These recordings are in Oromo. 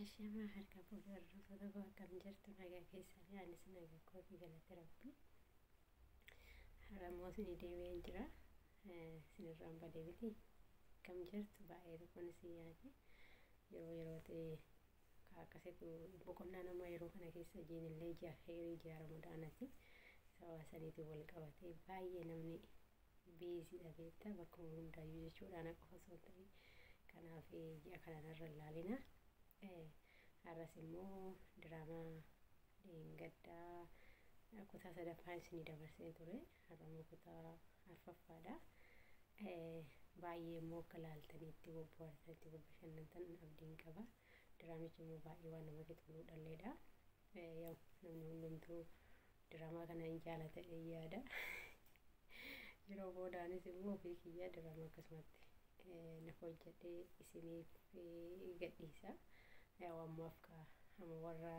Ashama harka fuudhee warroota bakka jirtu nagaa keessanii anis nagaa kootii galatti rabbi. Ramoosni deebi'een jira. Sinirraan badee biti. Kam jirtu baay'ee tokkoon si yaade. Yeroo ta'e akkasitti boqonnaa nama yeroo kana keessa jiinillee ji'a Ramadaanaati. Sababa saniitiin wal qabatee baay'ee namni biizii dhabeetta bakka hundaayyuu jechuudhaan akka osoo ta'e kanaaf ji'a kanarra ilaalina. Har'as immoo diraamaa gaddaa kutaa sadaffaan isinii dabarsee ture. Har'ammoo kutaa arfaffaadha. Baay'ee immoo akka ilaaltaniitti bobbaarsaniitti bobbashannantan abdiin qaba. Diraamichi immoo baay'ee waan namatti toludha. Namni hundumtuu diraamaa kana hin jaalata yaada. Yeroo boodaanis immoo ofii kiyyaa diraamaa akkasumatti naaf hojjedhee isiniif gadhiisa. Ammaaf amma warra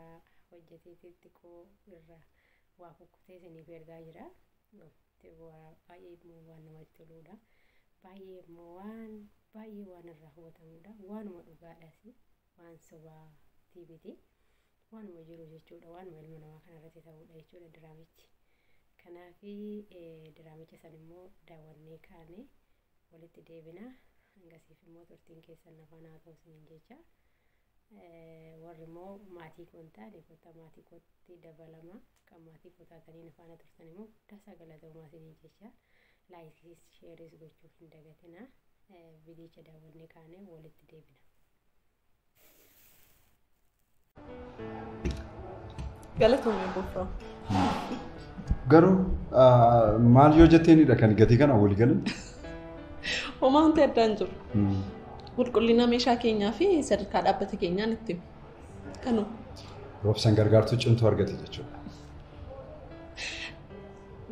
hojjeteetti koo irra waa kukkutee isiniif ergaa jira. Baay'ee immoo waan namatti toludha. Baay'ee immoo waan irraa hubatamudha. Waanuma dhugaadhaas waan sobaa tiibiti. Waanuma jiru jechuudha. Waanuma ilma namaa kanarratti ta'udha jechuudha diraamichi. Kanaaf diraamicha san immoo daawwannee kaane walitti deebina. Hangasiif immoo turtiin keessan afaan haa ta'u isiniin jecha. Warri immoo maatii koo hin taane kottaa maatii kootti dabalama. Kan maatii koo taatanii afaana turtan immoo guddaa galatoomaa isiniin jecha. Laayikii sheeris gochuu hin dagatina. Viidiyicha daawwannee kaane walitti deebina. Galatoomee boofaa. Garuu maal yoo jetteenidha kan gatii kana walii galan? Homaa wanti addaan jiru. Qulqullina meeshaa keenyaa fi sadarkaa dhaabbata keenyaan itti kanu. Roobsan gargaartuu cimtuu argate jechuudha.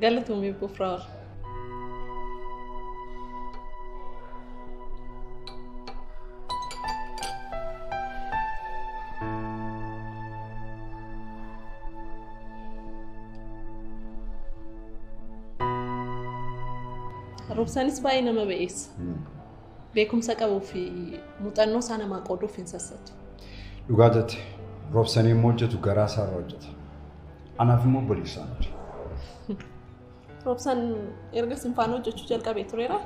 Galatoomee boofaa. Roobsanis baay'ee nama ba'eessa. Beekumsa qabuu fi muuxannoo isaa namaa qooduuf hin sassatu. Dhugaa jette roobsanii immoo hojjetu garaa isaarra hojjeta. Anaaf immoo boliisaan hojjeta. Roobsaan erga sin faana hojjechuu jalqabee tureera?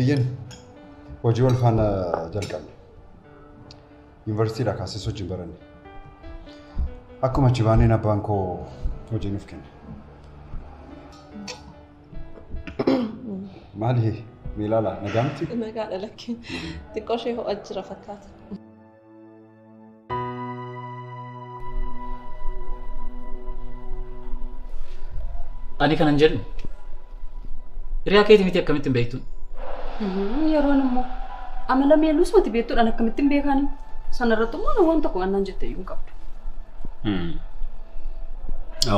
Eeyyen hojii wal faana jalqabne. Yuunivarsiitiidhaa kaasee hojiin baranne. Akkuma achi baaneen abbaan koo hojii nuuf kenne. Maali miilala nagaamti? Nagaadha lakkeen xiqqoo ishee ho'a jira fakkaata. Ani kanan jedhu hiriyaa keetii miti akkamittiin beektu? Yeroon immoo amala meelus mati beektuudhaan akkamittiin beekani? Sanarratti immoo waan tokko waan jettee iyyuu qabdu.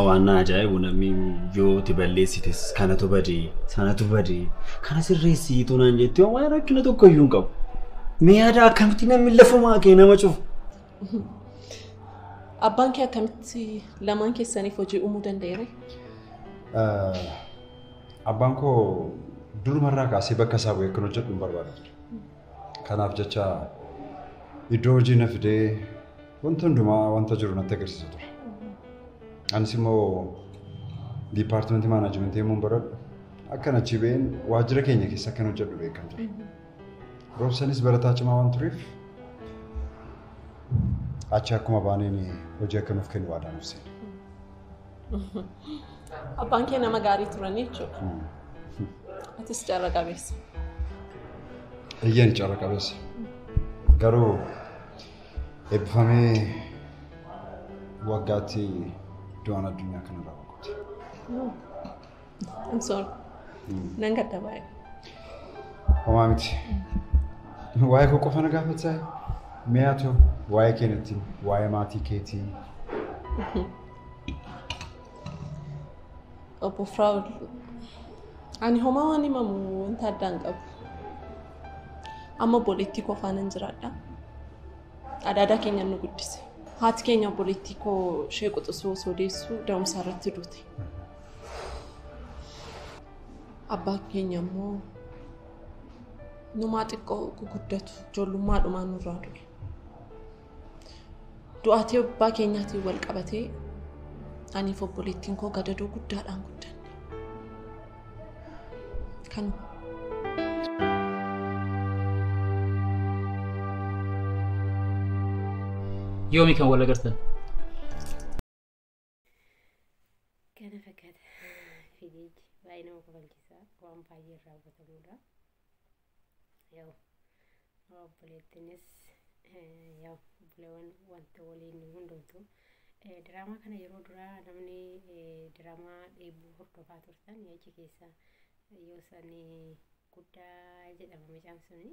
Waan ajaa'ibu namni yoo tiballeessites kanatu badee sanatu badee kana sirreessituu naan jettee waan rakkina tokko iyyuu hin qabu. Mee yaada akkamitti namni lafumaa kee nama cufu? Abbaan kee akkamitti lamaan keessaniif hojii uumuu danda'eera? Abbaan koo durumarraa kaasee bakka isaa bu'ee kan hojjedhu hin barbaadu ture. Kanaaf jecha iddoo hojii na fidee wanta hundumaa wanta jiru natti agarsiisa ture. Anis immoo diipaartimentii maanaajmentii yemmuu baradhu akkan achi ba'een waajjira keenya keessa akkan hojjedhu beekan ture. Roobsanis barataa cimaa waan tureef achi akkuma baaneen hojii akka nuuf kennu waadaan nuuf seene. Abbaan kee nama gaarii turanii jechuudha. Atis carra qabeessa. Eeyyeen carra qabeessa. Garuu eebbifamee waggaatti du'aan addunyaa kanarraa boqote. I'm sorry. Nan gadda baay'ee. Homaa miti. Waa'ee koo qofa na gaafataa? Mee haa ta'u waa'ee keenyatti waa'ee maatii keetii. Obbo Firaa'ol, ani homaa waan himamu wanta addaan qabu. Amma obboleettii koo faana hin jiraadha. Adaadaa keenya nu guddise. Haati keenya obboleettii koo ishee quxisuu osoo deessuu da'umsa irratti duute. Abbaan keenya immoo numaa xiqqoo guguddatu ijoollummaadhumaan nurraa du'e. du'aatii abbaa keenyaatiin wal qabatee aniif obboleettiin koo gadadoo guddaadhaan guddanne. Kanuma. Yoomi kan wal agartan? Kana fakkaata fiigichi baay'ee nama kabalchisaa waan baay'ee raawwatamudha. Yoo obboleettiinis yoo obboleewwan wanta waliin hundumtu diraamaa kana yeroo duraa namni diraamaa dheebuu hordofaa turtan achi keessa yoo sanii guddaa jedhama mucaan suni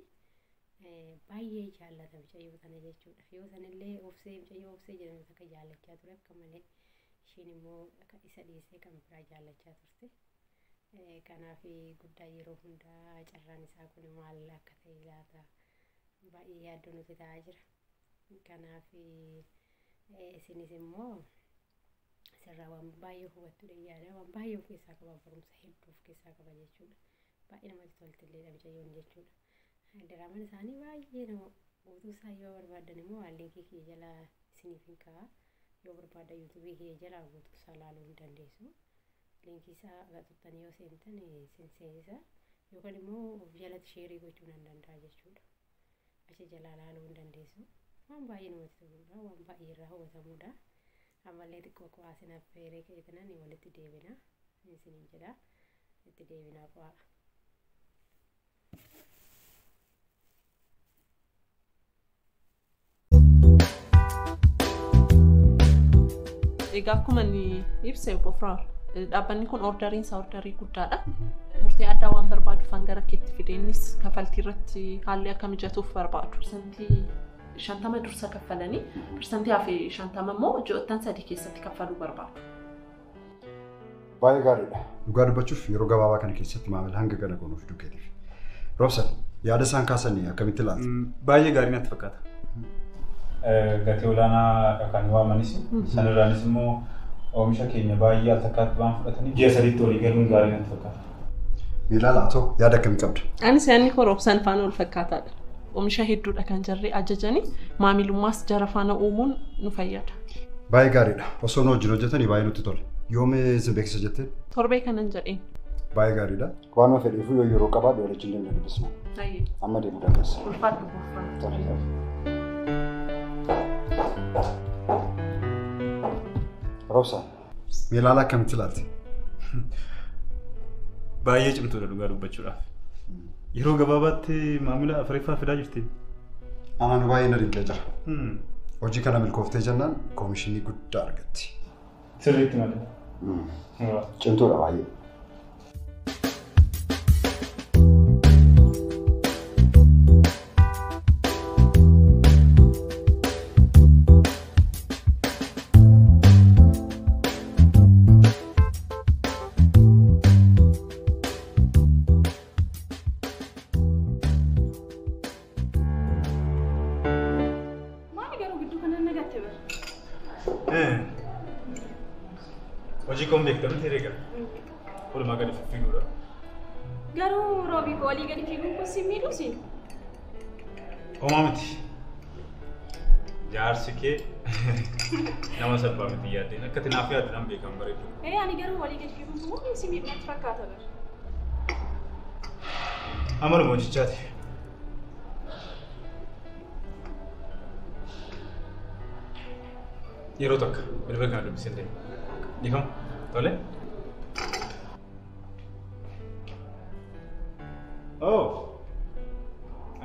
baay'ee jaallata mucayyoo kana jechuudha. Yoo sanillee mucayyoo obsee jedhamu akka jaallachaa ture akka malee ishiin immoo isa dhiisee kan biraa jaallachaa turte. Kanaaf guddaa yeroo hundaa carraan isaa kun maal akka ta'e laata baay'ee yaaddoo nuti ta'aa jira. Kanaaf isinis immoo sirraa waan baay'ee hubattudha yaada waan baay'ee of keessaa qaba barumsa hedduu of keessaa qaba jechuudha. Baay'ee namatti toltilleedha mucayyoon jechuudha. Diraamaan isaanii baay'ee nama guutuu isaa yoo barbaadan immoo liinkii kiyya jala isiniif hin ka'a. Yoo barbaadan yuutuubii kiyya jala guutuu isaa ilaaluu hin dandeessu. Liinkii isaa gatuttanii yoo seentan isin seenisa yookaan immoo of jalatti sheerii gochuu nan danda'a jechuudha. Achi jala ilaaluu hin dandeessu. Waan baay'ee namatti toludha. Waan baay'ee irraa hubatamudha. Ammallee xiqqoo qo'aa sinaaf feeree ka'eetinan walitti deebina. Isiniin jedha. Itti deebinaa qo'aa. Egaa akkuma inni ibse Bofraar dhaabbanni kun orderiin isaa orderii guddaadha. Murtee addaa waan barbaaduuf gara keetti fideenis kafaltii irratti haalli akka mijatuuf barbaadu. Pirsantii 50 dursa kaffalanii pirsantii hafe 50 immoo ji'oottan 3 keessatti kaffaluu barbaadu. Baay'ee gaariidha. Dhugaa dubbachuuf yeroo gabaabaa kana keessatti maamila hanga gana goonuuf dukkeetiif. Roobsan yaada isaan kaasanii akkamitti ilaalta? Baay'ee gaarii natti fakkaata. Gatii olaanaa yookaan waamanis sanarraanis immoo oomisha keenya baay'ee al takkaatti waan fudhatanii ji'a sadiitti walii galuun gaarii natti fakkaata. Miilaalaa yaada akkamii qabda? Anis yaadni koo Roobsan faana wal fakkaataadha. Oomisha hedduudha kan jarri ajajanii maamilummaas jara faana uumuun nu fayyada. Baay'ee gaariidha. Osoo nu wajjin hojjetanii baay'ee nutti tola. Yoomee isin beeksisa jetteen? Torbee kanan jedheen. Baay'ee gaariidha. Waanuma fedheefu yoo yeroo qabaadhu waliin deemnee dubbisna. Amma deemuu dandeessa. Ulfaadhu Bofraar. Roobsan, miilaalaa akkamitti ilaalti? Baay'ee cimtuudha dhugaa dubbachuudhaaf. Yeroo gabaabaatti maamila Afreeffaa fidaa jirti. Anaan baay'ee na dinqee jira. Hojii kana milkooftee jennaan koomishinii guddaa argatti. Sirriitti malee. Cimtuudha baay'ee. Hojii koon beektamte eegaa. Walumaa gadi fiiguudha. Garuu roobii walii gadi fiiguun kun si miidhuusi. Homaa miti. Jaarsi kee nama salphaa miti yaaddeen akka tinaaf yaadde nan beekan bareedu. Ani garuu walii gadi fiiguun kun si miidhu natti fakkaata bara. Amaluma hojichaati. Yeroo takka bilbila kana dubbisee ta'e. Dikam, tole? Oh,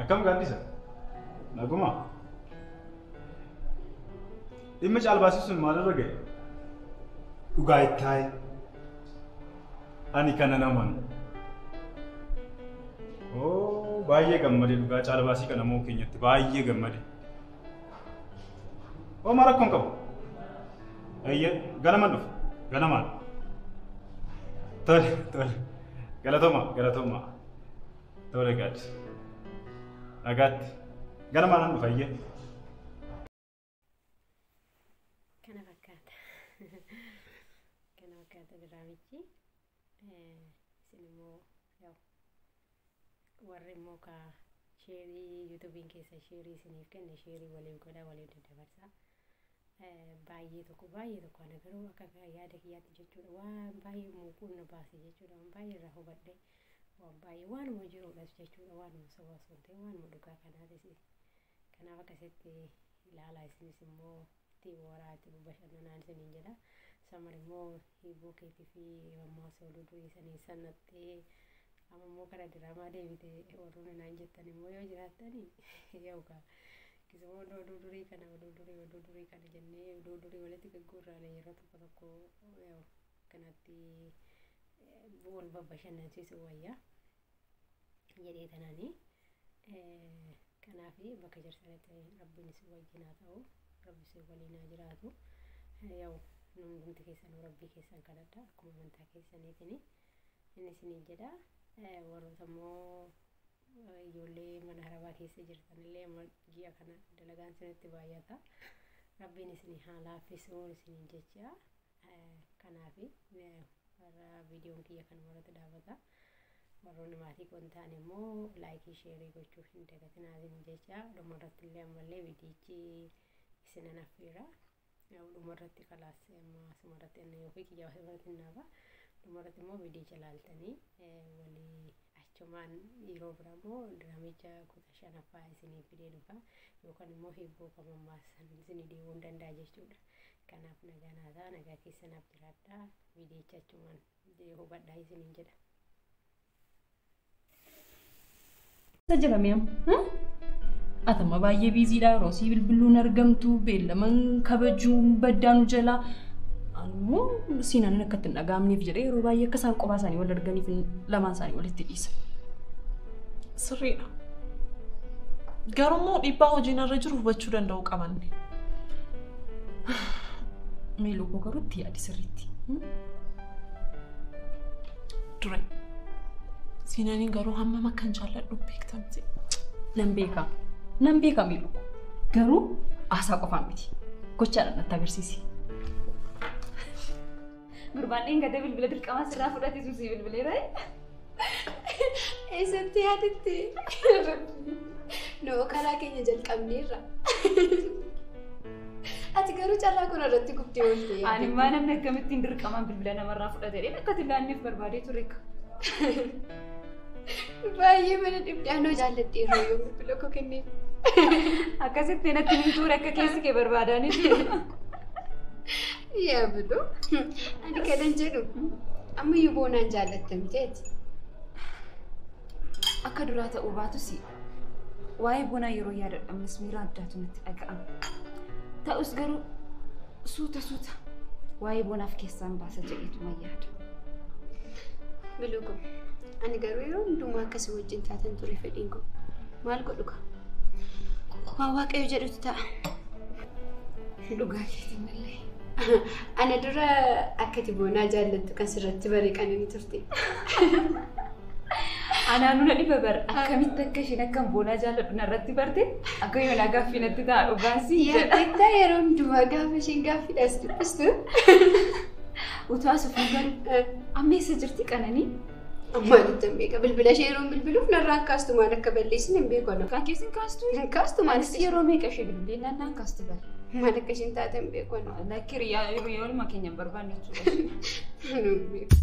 akkam gaaddisa? Naguma? Dhimma caalbaasii sun maalirra ga'e? Dhugaa ittaayi. Ani kana naman. Oh, baay'ee gammade dhugaa caalbaasii kana moo keenyatti baay'ee gammade. Oh, maal rakkoon qabu? Ayyee, ganaman dhufu. Ganaman. Tole, tole. Galatoma. Tole gaadhi. Nagaatti. Ganamaan dhufa ayyee. Kana fakkaata. Kana fakkaata diraamichi. Isin immoo warri immoo ka sheerii yuutuubiin keessa sheerii isiniif kenne sheerii waliif godha waliif daddabarsa. baay'ee tokko ana garuu akka yaada kiyyaatti jechuudha waan baay'ee muuquun na baase jechuudha waan baay'ee irraa hubadhe waan baay'ee waanuma jiruudhas jechuudha waanuma sabaa osoo hin ta'in waanuma dhugaa kanaatis kanaaf akkasitti ilaalaa isinis immoo itti waraatti bashannanaan isiniin jedha samar immoo hibboo keetii fi mammaasa oduu durii sanii sannattee amma immoo karaa diraamaa deebite warroonni naan jettan immoo yoo jiraatani yookaan kisuma oduu durii kana jennee oduu durii walitti gagguurraalee yeroo tokko kanatti wal bashannansiisu wayyaa jedhee tanaanii kanaaf bakka jirsanitti rabbiinis wajjin haa ta'u rabbis waliin haa jiraatu hundumti keessan rabbii keessan kadhadha akkuma amantaa keessaniitiin inni isiniin jedha warroota immoo ijoollee mana harabaa keessa jirtanillee ji'a kana dalagaan isinitti baay'ata rabbiin isin haa laaffisu isiniin jecha kanaaf warra viidiyoon kiyya kana warratti dhaabata warroonni maatii kun ta'an immoo laayikii sheerii gochuuf hin dagatinaatiin jecha dhumarratti illee ammallee viidiyichi isinan affeera dhumarratti kalaas amma asumarratti inni ofii kiyyaa asumarratti naaba dhumarratti immoo viidiyicha laaltanii walii achumaan yeroo bira immoo diraamicha kutaa shanaffaa isinii fidee dhufa yookaan immoo hibboo kamammaassan isinii deemuu hin danda'a jechuudha kanaaf nagaa naataa nagaa keessanaaf jiraadhaa viidiyicha achumaan hubadhaa isiniin jedha. Sajjalamee atama baay'ee biiziidha roosii bilbiluun argamtu beellaman kabajuun baddaanu jala ammoo siinaan akkatti hin dhagaamneef jedhee yeroo baay'ee akka isaan qophaa isaanii wal arganiif lamaan isaanii walitti dhiisa. Sirriidha. Garuu dhiibbaa hojiin irra jiru hubachuu danda'u qabanne. Meeluu koo garuutti yaadi sirriitti. Dure. Siinanii garuu hammam akkan jaalladhu beektamti. Nan beeka meeluu garuu haasaa qofaan miti. Gochaadhaan natti agarsiisi. Gurbaan gada bilbila dirqamaa sirraa fudhatisu si bilbileera. Eessatti yaaditti? Noo karaa keenya jalqabneerra. Ati garuu carraa kun irratti gubbee oolte. Ani maa namni akkamittiin dirqamaan bilbila namarraa fudhatee akka tilaanneef barbaadee ture. Baay'ee mana dhibdaanoo jaalladheeroo yoo bilbila koo kenneef. Akkasitti natti hin ture akka keessi kee barbaadaniif. Yaa budoo ani kanan jedhu ammayyuu boonaan jaallattamteeti. Akka duraa ta'uu baatus waa'ee boonaa yeroo yaadadhamas miira addaatu natti dhaga'ama. Ta'us garuu suuta waa'ee boonaaf keessaan baasa jedheetuma yaada. Biluuko ani garuu yeroo hundumaa akkasii wajjin taatan ture fedhiin koo maal godhu ka? Waan waaqayyo jedhutu ta'a. Dhugaa keetiin mallee. Ana dura akkati boonaa jaallattu kan sirratti bareeqanii turte. Anaanuu na dhiba bara akkamitti akka isheen akkam boonaa jaalladhu narratti barte akka yoo na gaaffii natti ta'a dhugaansi jedha. Yaadda yeroo hundumaa gaafa isheen gaaffiidhaas dubbistu. Utuu asufuu garuu amma eessa jirti qananii? Amma nutti hin beeka bilbila ishee yeroo bilbiluuf narraan kaastu maal akka balleessin hin beeku ana. Kan keessin kaastu? Hin kaastu maal yeroo meeqa ishee bilbilee naannaan kaastu bara. Maal akka isheen taate hin beeku ana. Lakkiri yeroo ilma keenya hin barbaanne jechuudha. Hin beeku.